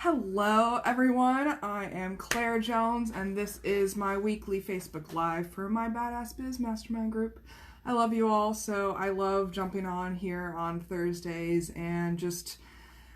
Hello everyone, I am Claire Jones and this is my weekly Facebook Live for my Badass Biz Mastermind group. I love you all, so I love jumping on here on Thursdays and just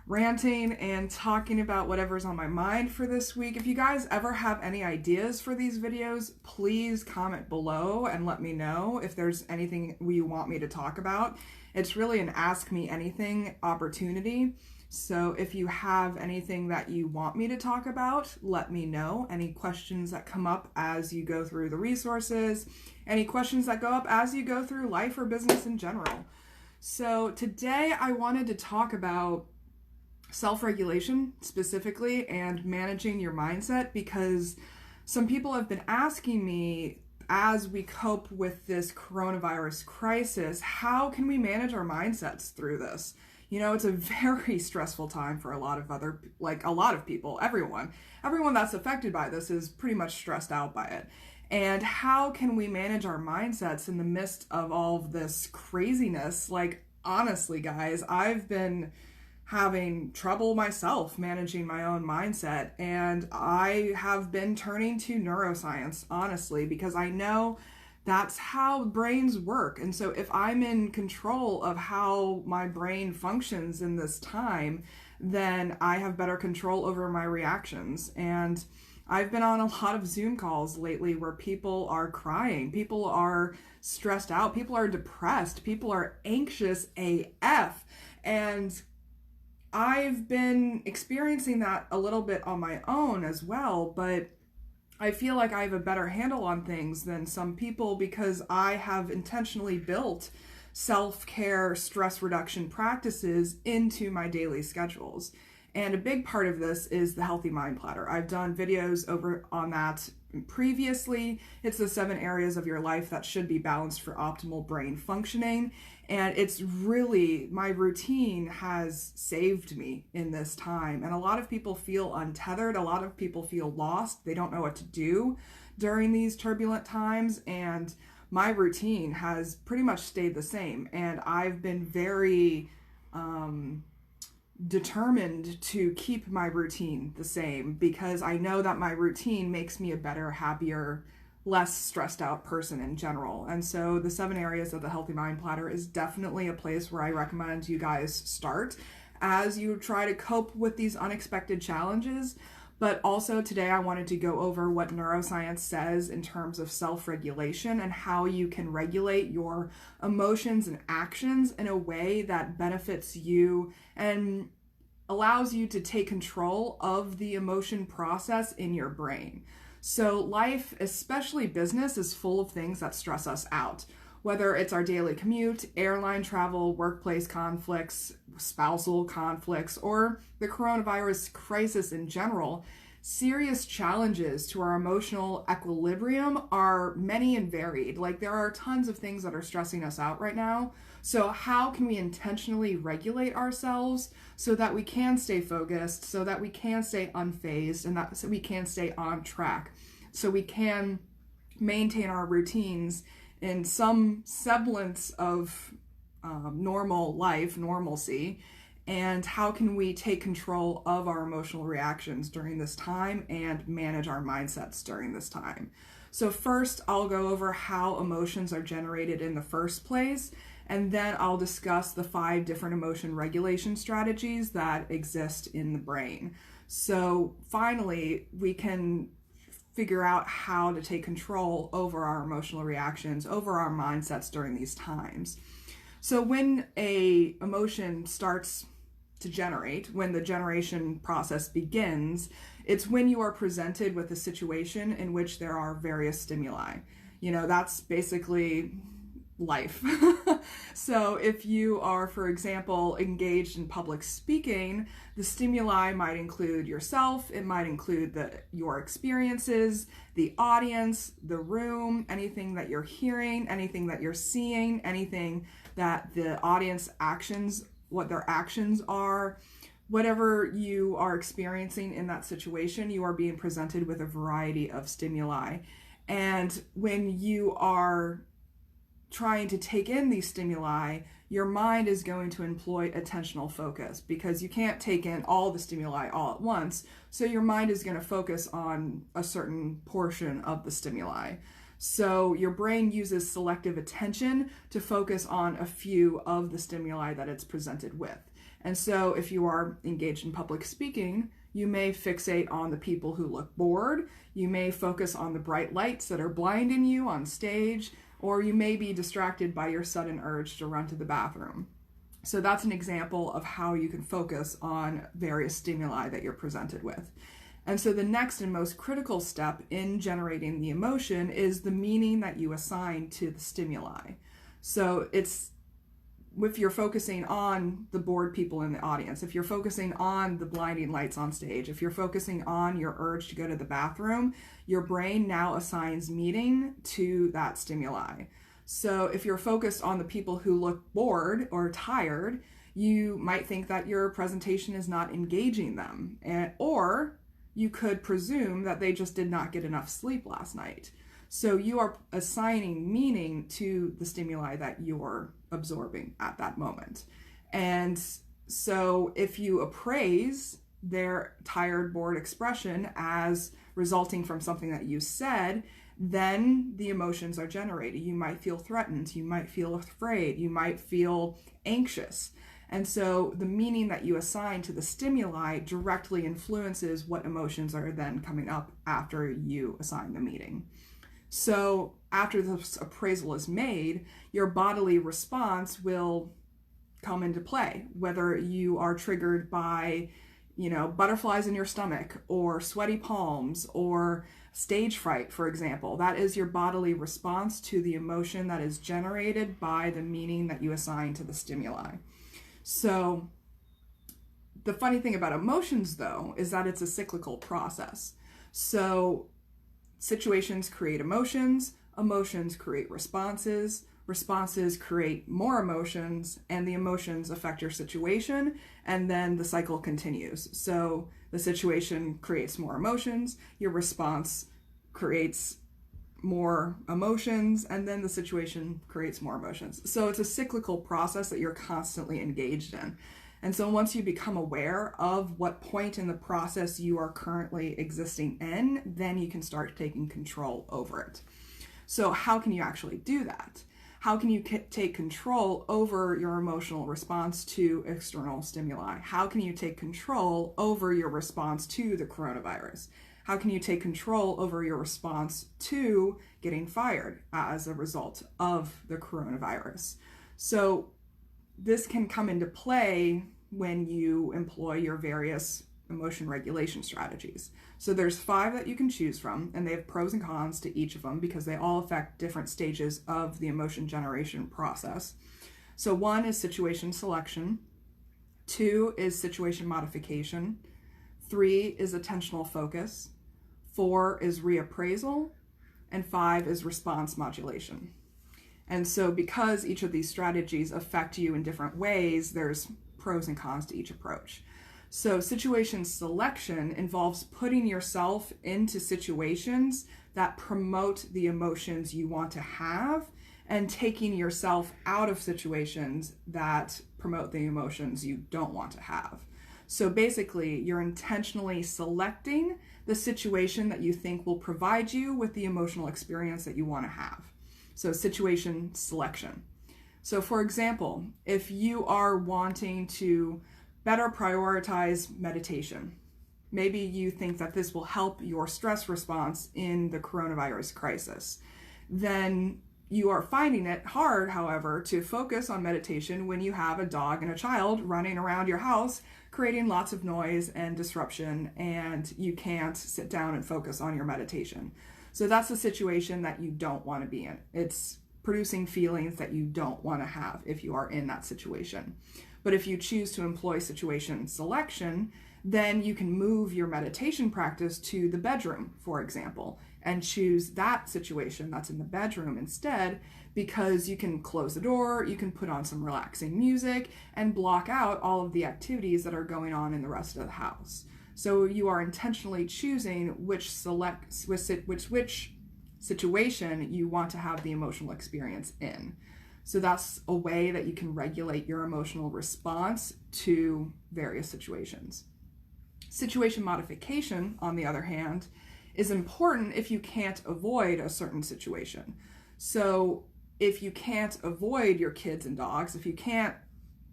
ranting and talking about whatever's on my mind for this week. If you guys ever have any ideas for these videos, please comment below and let me know if there's anything you want me to talk about. It's really an ask me anything opportunity. So if you have anything that you want me to talk about, let me know. Any questions that come up as you go through the resources, any questions that go up as you go through life or business in general. So today I wanted to talk about self-regulation specifically and managing your mindset, because some people have been asking me, as we cope with this coronavirus crisis, how can we manage our mindsets through this? You know, it's a very stressful time for a lot of people, everyone that's affected by this is pretty much stressed out by it. And how can we manage our mindsets in the midst of all of this craziness? Like, honestly, guys, I've been having trouble myself managing my own mindset, and I have been turning to neuroscience, honestly, because I know that's how brains work. And so if I'm in control of how my brain functions in this time, then I have better control over my reactions. And I've been on a lot of Zoom calls lately where people are crying, people are stressed out, people are depressed, people are anxious AF. And I've been experiencing that a little bit on my own as well, but I feel like I have a better handle on things than some people because I have intentionally built self-care, stress reduction practices into my daily schedules. And a big part of this is the Healthy Mind Platter. I've done videos over on that previously. It's the 7 areas of your life that should be balanced for optimal brain functioning. And it's really, my routine has saved me in this time. And a lot of people feel untethered. A lot of people feel lost. They don't know what to do during these turbulent times. And my routine has pretty much stayed the same. And I've been very determined to keep my routine the same, because I know that my routine makes me a better, happier, less stressed out person in general. And so the 7 areas of the Healthy Mind Platter is definitely a place where I recommend you guys start as you try to cope with these unexpected challenges. But also today I wanted to go over what neuroscience says in terms of self-regulation and how you can regulate your emotions and actions in a way that benefits you and allows you to take control of the emotion process in your brain. So life, especially business, is full of things that stress us out. Whether it's our daily commute, airline travel, workplace conflicts, spousal conflicts, or the coronavirus crisis in general, serious challenges to our emotional equilibrium are many and varied. Like, there are tons of things that are stressing us out right now. So how can we intentionally regulate ourselves so that we can stay focused, so that we can stay unfazed, and that so we can stay on track, so we can maintain our routines in some semblance of normal life, normalcy? And how can we take control of our emotional reactions during this time and manage our mindsets during this time? So first, I'll go over how emotions are generated in the first place, and then I'll discuss the 5 different emotion regulation strategies that exist in the brain. So finally, we can figure out how to take control over our emotional reactions, over our mindsets during these times. So when a emotion starts to generate, when the generation process begins, it's when you are presented with a situation in which there are various stimuli. You know, that's basically life. So if you are, for example, engaged in public speaking, the stimuli might include yourself, it might include your experiences, the audience, the room, anything that you're hearing, anything that you're seeing, anything that the audience actions, what their actions are. Whatever you are experiencing in that situation, you are being presented with a variety of stimuli. And when you are trying to take in these stimuli, your mind is going to employ attentional focus, because you can't take in all the stimuli all at once. So your mind is going to focus on a certain portion of the stimuli. So your brain uses selective attention to focus on a few of the stimuli that it's presented with. And so if you are engaged in public speaking, you may fixate on the people who look bored. You may focus on the bright lights that are blinding you on stage, or you may be distracted by your sudden urge to run to the bathroom. So that's an example of how you can focus on various stimuli that you're presented with. And so the next and most critical step in generating the emotion is the meaning that you assign to the stimuli. So it's, if you're focusing on the bored people in the audience, if you're focusing on the blinding lights on stage, if you're focusing on your urge to go to the bathroom, your brain now assigns meaning to that stimuli. So if you're focused on the people who look bored or tired, you might think that your presentation is not engaging them, or you could presume that they just did not get enough sleep last night. So you are assigning meaning to the stimuli that you're absorbing at that moment. And so if you appraise their tired, bored expression as resulting from something that you said, then the emotions are generated. You might feel threatened, you might feel afraid, you might feel anxious. And so the meaning that you assign to the stimuli directly influences what emotions are then coming up after you assign the meaning. So after this appraisal is made, your bodily response will come into play, whether you are triggered by, butterflies in your stomach or sweaty palms or stage fright, for example. That is your bodily response to the emotion that is generated by the meaning that you assign to the stimuli. So the funny thing about emotions, though, is that it's a cyclical process. So situations create emotions, emotions create responses, responses create more emotions, and the emotions affect your situation, and then the cycle continues. So the situation creates more emotions, your response creates more emotions, and then the situation creates more emotions. So it's a cyclical process that you're constantly engaged in. And so once you become aware of what point in the process you are currently existing in, then you can start taking control over it. So how can you actually do that? How can you take control over your emotional response to external stimuli? How can you take control over your response to the coronavirus? How can you take control over your response to getting fired as a result of the coronavirus? So this can come into play when you employ your various emotion regulation strategies. So there's 5 that you can choose from, and they have pros and cons to each of them because they all affect different stages of the emotion generation process. So 1 is situation selection, 2 is situation modification, 3 is attentional focus, 4 is reappraisal, and 5 is response modulation. And so because each of these strategies affect you in different ways, there's pros and cons to each approach. So situation selection involves putting yourself into situations that promote the emotions you want to have and taking yourself out of situations that promote the emotions you don't want to have. So basically, you're intentionally selecting the situation that you think will provide you with the emotional experience that you want to have. So situation selection. So for example, if you are wanting to better prioritize meditation, maybe you think that this will help your stress response in the coronavirus crisis, then you are finding it hard, however, to focus on meditation when you have a dog and a child running around your house, creating lots of noise and disruption, and you can't sit down and focus on your meditation. So that's the situation that you don't want to be in. It's producing feelings that you don't want to have if you are in that situation. But if you choose to employ situation selection, then you can move your meditation practice to the bedroom, for example, and choose that situation that's in the bedroom instead, because you can close the door, you can put on some relaxing music, and block out all of the activities that are going on in the rest of the house. So you are intentionally choosing which situation you want to have the emotional experience in. So that's a way that you can regulate your emotional response to various situations. Situation modification, on the other hand, is important if you can't avoid a certain situation. So if you can't avoid your kids and dogs, if you can't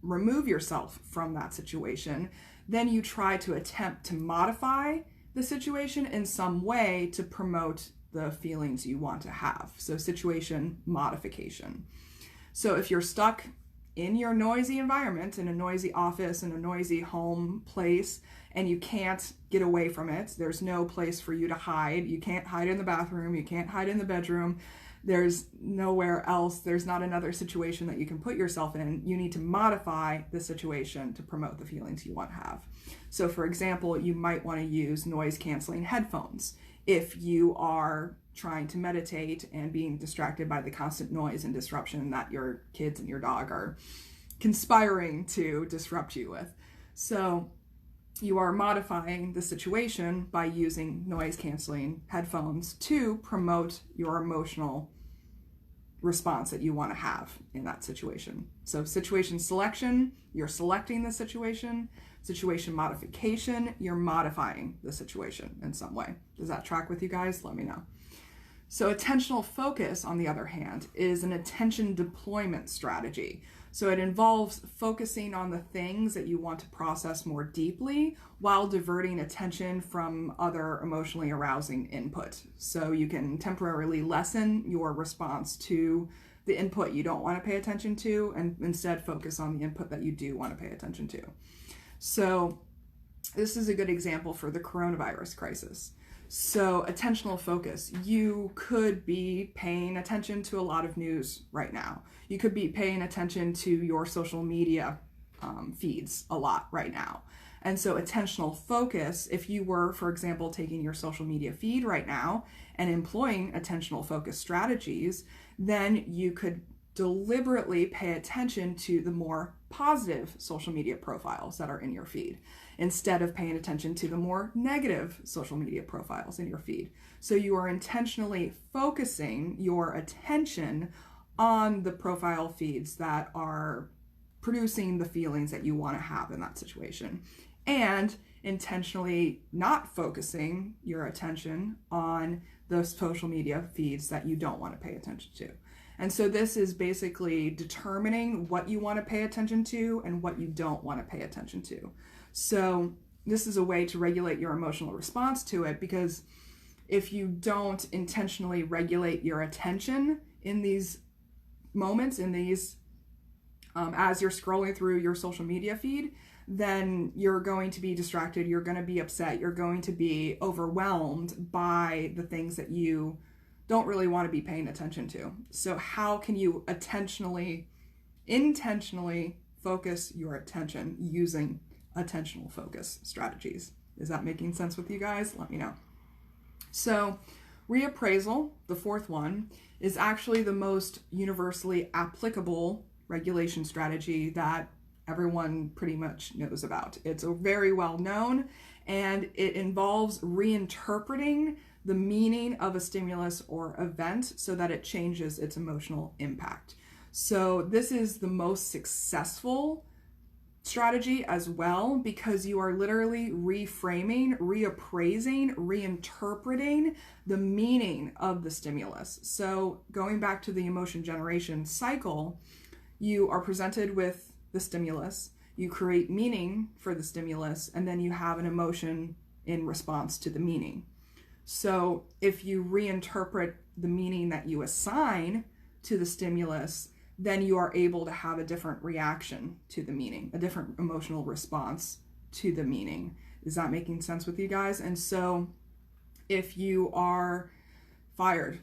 remove yourself from that situation, then you try to attempt to modify the situation in some way to promote the feelings you want to have. So situation modification. So if you're stuck in your noisy environment, in a noisy office, in a noisy home place, and you can't get away from it, there's no place for you to hide. You can't hide in the bathroom, you can't hide in the bedroom, there's nowhere else, there's not another situation that you can put yourself in. You need to modify the situation to promote the feelings you want to have. So for example, you might want to use noise canceling headphones if you are trying to meditate and being distracted by the constant noise and disruption that your kids and your dog are conspiring to disrupt you with. So you are modifying the situation by using noise canceling headphones to promote your emotional response that you want to have in that situation. So situation selection, you're selecting the situation. Situation modification, you're modifying the situation in some way. Does that track with you guys? Let me know. So attentional focus, on the other hand, is an attention deployment strategy. So it involves focusing on the things that you want to process more deeply while diverting attention from other emotionally arousing input. So you can temporarily lessen your response to the input you don't want to pay attention to and instead focus on the input that you do want to pay attention to. So this is a good example for the coronavirus crisis. So attentional focus, you could be paying attention to a lot of news right now. You could be paying attention to your social media feeds a lot right now. And so attentional focus, if you were, for example, taking your social media feed right now and employing attentional focus strategies, then you could deliberately pay attention to the more positive social media profiles that are in your feed instead of paying attention to the more negative social media profiles in your feed. So you are intentionally focusing your attention on the profile feeds that are producing the feelings that you want to have in that situation, and intentionally not focusing your attention on those social media feeds that you don't want to pay attention to. And so this is basically determining what you want to pay attention to and what you don't want to pay attention to. So this is a way to regulate your emotional response to it, because if you don't intentionally regulate your attention in these moments, in these as you're scrolling through your social media feed, then you're going to be distracted, you're going to be upset, you're going to be overwhelmed by the things that you don't really want to be paying attention to. So how can you intentionally focus your attention using attentional focus strategies? Is that making sense with you guys? Let me know. So reappraisal, the fourth one, is actually the most universally applicable regulation strategy that everyone pretty much knows about. It's a very well known, and it involves reinterpreting the meaning of a stimulus or event so that it changes its emotional impact. So this is the most successful strategy as well, because you are literally reframing, reappraising, reinterpreting the meaning of the stimulus. So going back to the emotion generation cycle, you are presented with the stimulus, you create meaning for the stimulus, and then you have an emotion in response to the meaning. So if you reinterpret the meaning that you assign to the stimulus, then you are able to have a different reaction to the meaning, a different emotional response to the meaning. Is that making sense with you guys? And so if you are fired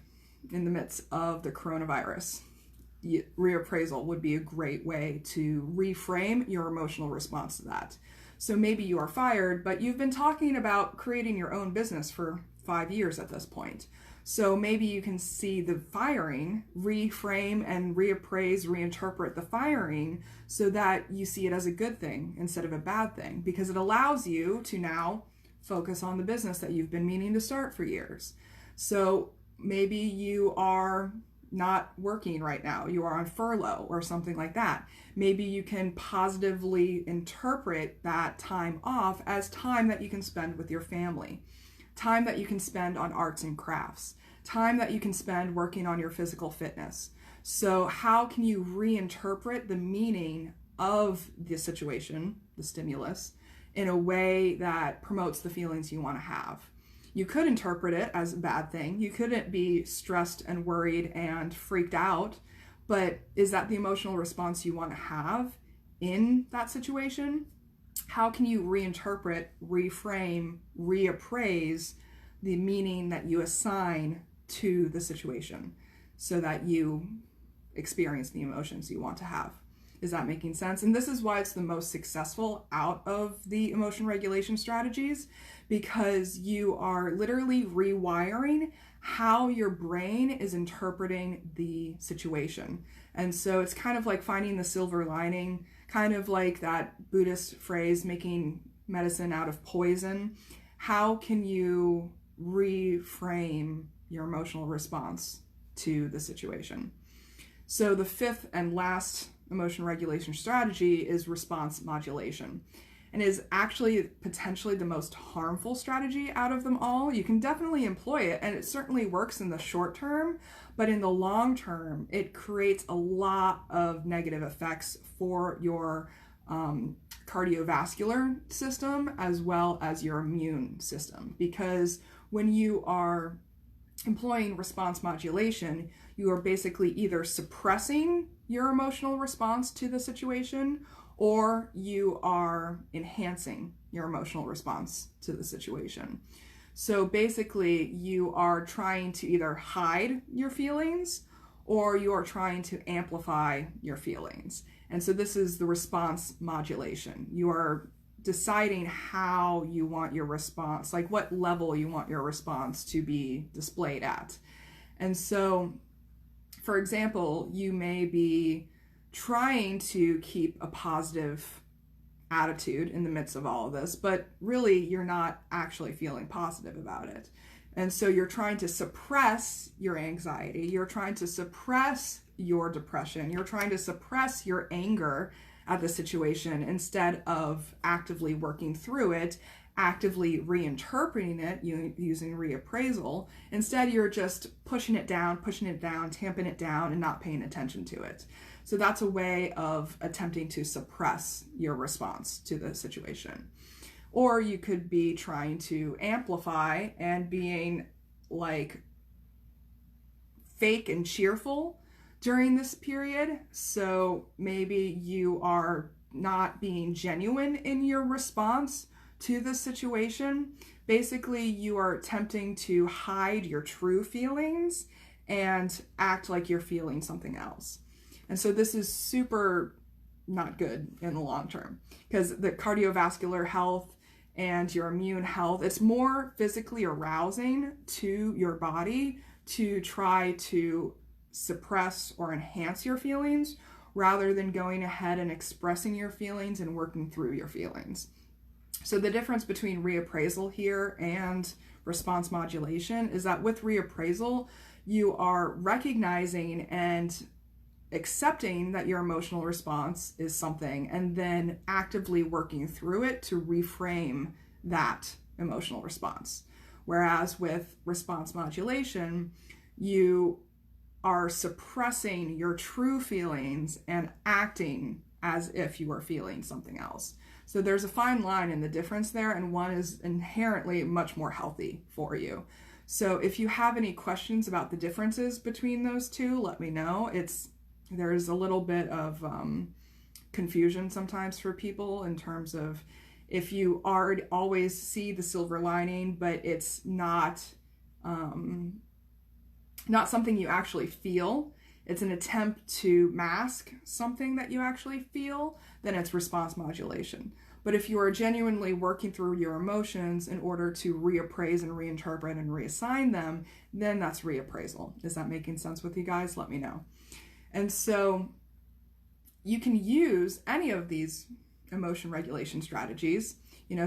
in the midst of the coronavirus, reappraisal would be a great way to reframe your emotional response to that. So maybe you are fired, but you've been talking about creating your own business for 5 years at this point. So maybe you can see the firing, reframe and reappraise, reinterpret the firing so that you see it as a good thing instead of a bad thing, because it allows you to now focus on the business that you've been meaning to start for years. So maybe you are not working right now, you are on furlough or something like that. Maybe you can positively interpret that time off as time that you can spend with your family, time that you can spend on arts and crafts, time that you can spend working on your physical fitness. So how can you reinterpret the meaning of the situation, the stimulus, in a way that promotes the feelings you want to have? You could interpret it as a bad thing. You couldn't be stressed and worried and freaked out, but is that the emotional response you want to have in that situation? How can you reinterpret, reframe, reappraise the meaning that you assign to the situation so that you experience the emotions you want to have? Is that making sense? And this is why it's the most successful out of the emotion regulation strategies, because you are literally rewiring how your brain is interpreting the situation. And so it's kind of like finding the silver lining, kind of like that Buddhist phrase, making medicine out of poison. How can you reframe your emotional response to the situation? So the fifth and last emotion regulation strategy is response modulation, and is actually potentially the most harmful strategy out of them all. You can definitely employ it, and it certainly works in the short term, but in the long term, it creates a lot of negative effects for your cardiovascular system as well as your immune system. Because when you are employing response modulation, you are basically either suppressing your emotional response to the situation, or you are enhancing your emotional response to the situation. So basically, you are trying to either hide your feelings or you are trying to amplify your feelings. And so this is the response modulation. You are deciding how you want your response, like what level you want your response to be displayed at. And so, for example, you may be trying to keep a positive attitude in the midst of all of this, but really you're not actually feeling positive about it. And so you're trying to suppress your anxiety, you're trying to suppress your depression, you're trying to suppress your anger at the situation instead of actively working through it, actively reinterpreting it using reappraisal. Instead, you're just pushing it down, tamping it down, and not paying attention to it. So that's a way of attempting to suppress your response to the situation. Or you could be trying to amplify and being like fake and cheerful during this period. So maybe you are not being genuine in your response to the situation. Basically, you are attempting to hide your true feelings and act like you're feeling something else. And so this is super not good in the long term, because the cardiovascular health and your immune health, it's more physically arousing to your body to try to suppress or enhance your feelings rather than going ahead and expressing your feelings and working through your feelings. So the difference between reappraisal here and response modulation is that with reappraisal, you are recognizing and accepting that your emotional response is something and then actively working through it to reframe that emotional response. Whereas with response modulation, you are suppressing your true feelings and acting as if you are feeling something else. So there's a fine line in the difference there, and one is inherently much more healthy for you. So if you have any questions about the differences between those two, let me know. There's a little bit of confusion sometimes for people in terms of if you always see the silver lining, but it's not something you actually feel. It's an attempt to mask something that you actually feel, then it's response modulation. But if you are genuinely working through your emotions in order to reappraise and reinterpret and reassign them, then that's reappraisal. Is that making sense with you guys? Let me know. And so you can use any of these emotion regulation strategies,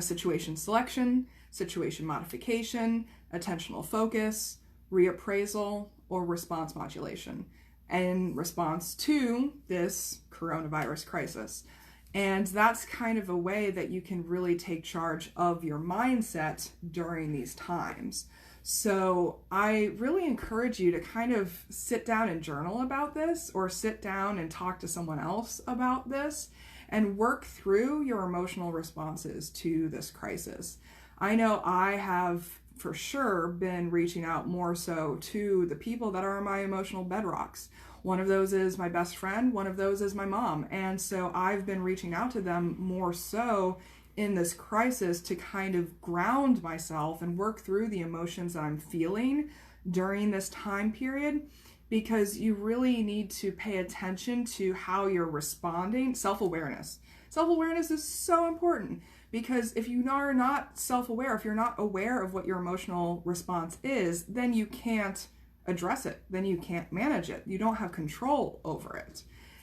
situation selection, situation modification, attentional focus, reappraisal, or response modulation in response to this coronavirus crisis. And that's kind of a way that you can really take charge of your mindset during these times. So I really encourage you to kind of sit down and journal about this, or sit down and talk to someone else about this, and work through your emotional responses to this crisis. I know I have for sure been reaching out more so to the people that are my emotional bedrocks. One of those is my best friend, one of those is my mom. And so I've been reaching out to them more so in this crisis to kind of ground myself and work through the emotions that I'm feeling during this time period, because you really need to pay attention to how you're responding. Self-awareness. Self-awareness is so important, because if you are not self-aware, if you're not aware of what your emotional response is, then you can't address it. Then you can't manage it. You don't have control over it.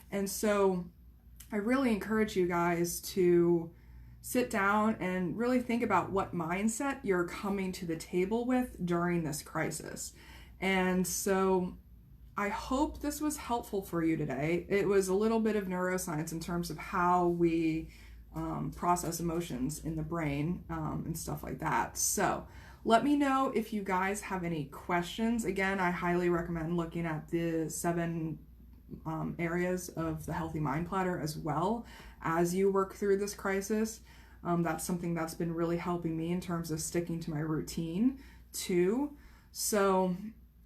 And so I really encourage you guys to sit down and really think about what mindset you're coming to the table with during this crisis. And so I hope this was helpful for you today. It was a little bit of neuroscience in terms of how we process emotions in the brain and stuff like that. So let me know if you guys have any questions. Again, I highly recommend looking at the 7 areas of the Healthy Mind Platter as well as you work through this crisis. That's something that's been really helping me in terms of sticking to my routine too. So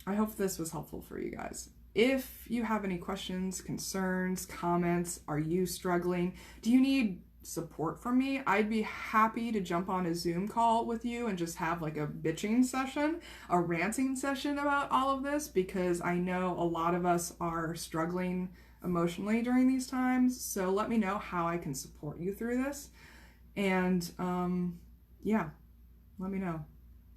I hope this was helpful for you guys. If you have any questions, concerns, comments, are you struggling? Do you need support from me? I'd be happy to jump on a Zoom call with you and just have like a bitching session, a ranting session about all of this, because I know a lot of us are struggling emotionally during these times. So let me know how I can support you through this. And yeah, let me know.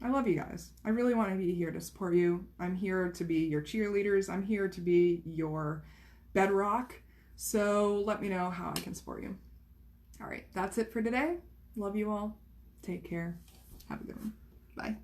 I love you guys. I really want to be here to support you. I'm here to be your cheerleaders. I'm here to be your bedrock. So let me know how I can support you. All right, that's it for today. Love you all. Take care. Have a good one. Bye.